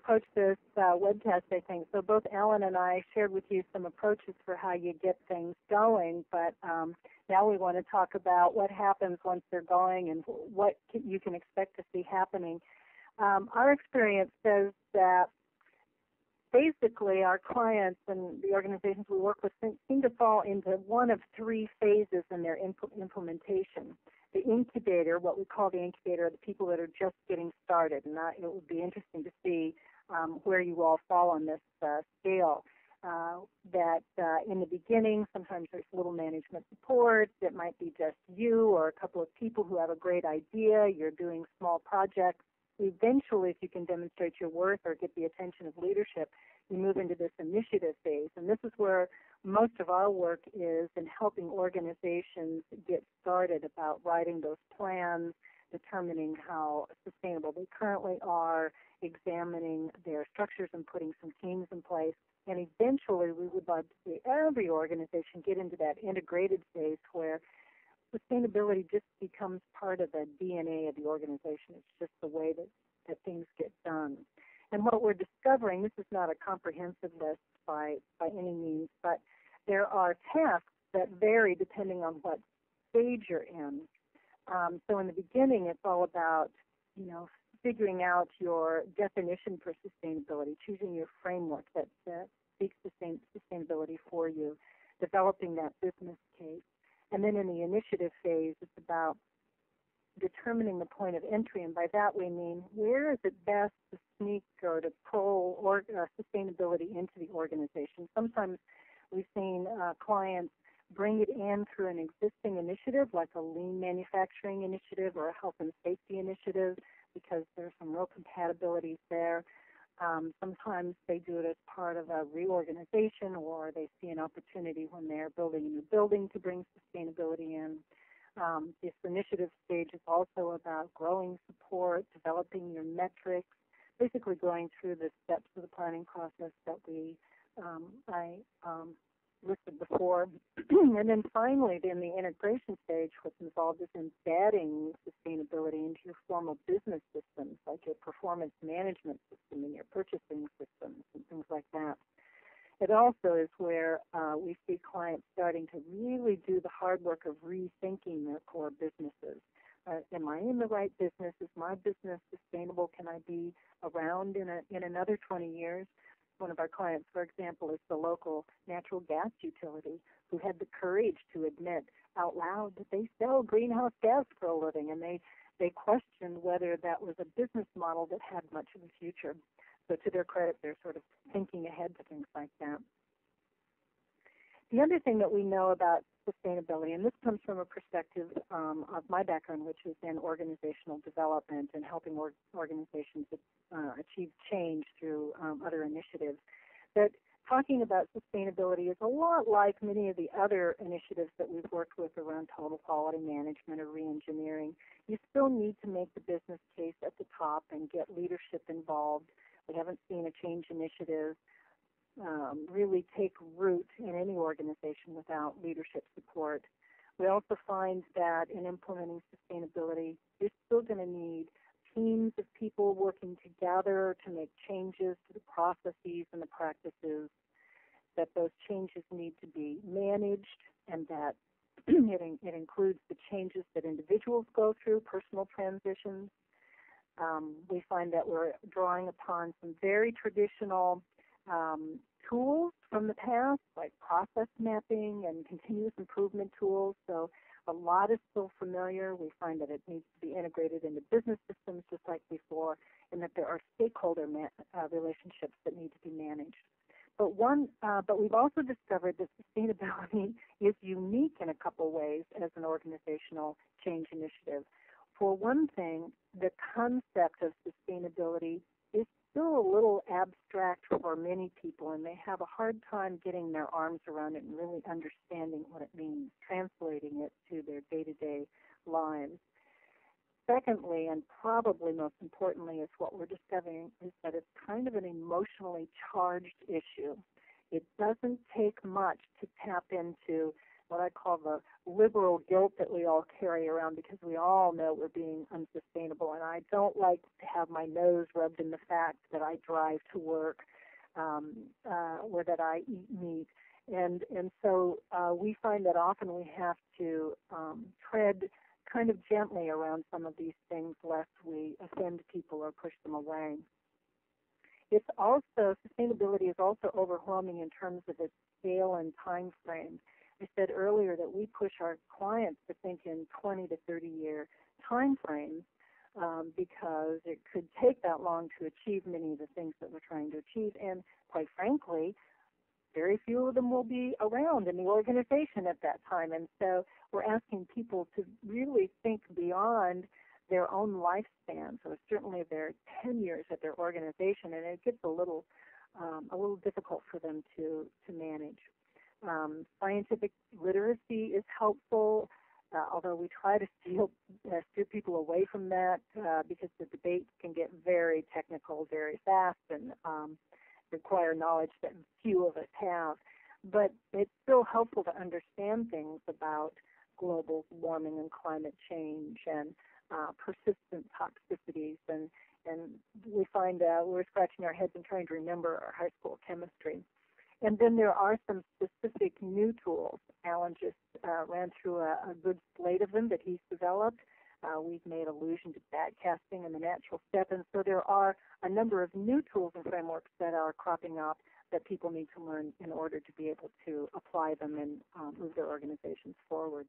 approach this webcast, I think. So both Alan and I shared with you some approaches for how you get things going, but now we want to talk about what happens once they're going and what you can expect to see happening. Our experience says that basically our clients and the organizations we work with seem to fall into one of three phases in their implementation. The incubator, what we call the incubator, are the people that are just getting started, and it would be interesting to see where you all fall on this scale. In the beginning, sometimes there's little management support. It might be just you or a couple of people who have a great idea. You're doing small projects. Eventually, if you can demonstrate your worth or get the attention of leadership, you move into this initiative phase. And this is where most of our work is in helping organizations get started about writing those plans, determining how sustainable they currently are, examining their structures and putting some teams in place. And eventually, we would love to see every organization get into that integrated phase where sustainability just becomes part of the DNA of the organization. It's just the way that things get done. And what we're discovering, this is not a comprehensive list by any means, but there are tasks that vary depending on what stage you're in. So in the beginning, it's all about, figuring out your definition for sustainability, choosing your framework that speaks sustainability for you, developing that business case. And then in the initiative phase, it's about determining the point of entry, and by that we mean where is it best to sneak or to pull sustainability into the organization. Sometimes we've seen clients bring it in through an existing initiative, like a lean manufacturing initiative or a health and safety initiative, because there's some real compatibilities there. Sometimes they do it as part of a reorganization, or they see an opportunity when they're building a new building to bring sustainability in. This initiative stage is also about growing support, developing your metrics, basically going through the steps of the planning process that I listed before. And then finally, in the integration stage, what's involved is embedding sustainability into your formal business systems, like your performance management system and your purchasing systems and things like that. It also is where we see clients starting to really do the hard work of rethinking their core businesses. Am I in the right business? Is my business sustainable? Can I be around in another 20 years? One of our clients, for example, is the local natural gas utility, who had the courage to admit out loud that they sell greenhouse gas for a living, and they questioned whether that was a business model that had much of a future. So to their credit, they're sort of thinking ahead to things like that. The other thing that we know about sustainability, and this comes from a perspective of my background, which is in organizational development and helping organizations achieve change through other initiatives, that talking about sustainability is a lot like many of the other initiatives that we've worked with around total quality management or reengineering. You still need to make the business case at the top and get leadership involved. We haven't seen a change initiative really take root in any organization without leadership support. We also find that in implementing sustainability, you're still going to need teams of people working together to make changes to the processes and the practices, that those changes need to be managed, and that it includes the changes that individuals go through, personal transitions. We find that we're drawing upon some very traditional tools from the past, like process mapping and continuous improvement tools. So a lot is still familiar. We find that it needs to be integrated into business systems just like before, and that there are stakeholder relationships that need to be managed. But we've also discovered that sustainability is unique in a couple ways as an organizational change initiative. For one thing, the concept of sustainability is still a little abstract for many people, and they have a hard time getting their arms around it and really understanding what it means, translating it to their day-to-day lives. Secondly, and probably most importantly, is what we're discovering is that it's kind of an emotionally charged issue. It doesn't take much to tap into what I call the liberal guilt that we all carry around, because we all know we're being unsustainable. And I don't like to have my nose rubbed in the fact that I drive to work or that I eat meat. And so we find that often we have to tread kind of gently around some of these things lest we offend people or push them away. It's also, sustainability is also overwhelming in terms of its scale and time frame. I said earlier that we push our clients to think in 20 to 30-year time frames because it could take that long to achieve many of the things that we're trying to achieve. And quite frankly, very few of them will be around in the organization at that time. And so we're asking people to really think beyond their own lifespan, so certainly their tenures at their organization, and it gets a little difficult for them to manage. Scientific literacy is helpful, although we try to steer people away from that because the debates can get very technical very fast and require knowledge that few of us have. But it's still helpful to understand things about global warming and climate change and persistent toxicities, and we find we're scratching our heads and trying to remember our high school chemistry. And then there are some specific new tools. Alan just ran through a good slate of them that he's developed. We've made allusion to backcasting and the natural step, and so there are a number of new tools and frameworks that are cropping up that people need to learn in order to be able to apply them and move their organizations forward.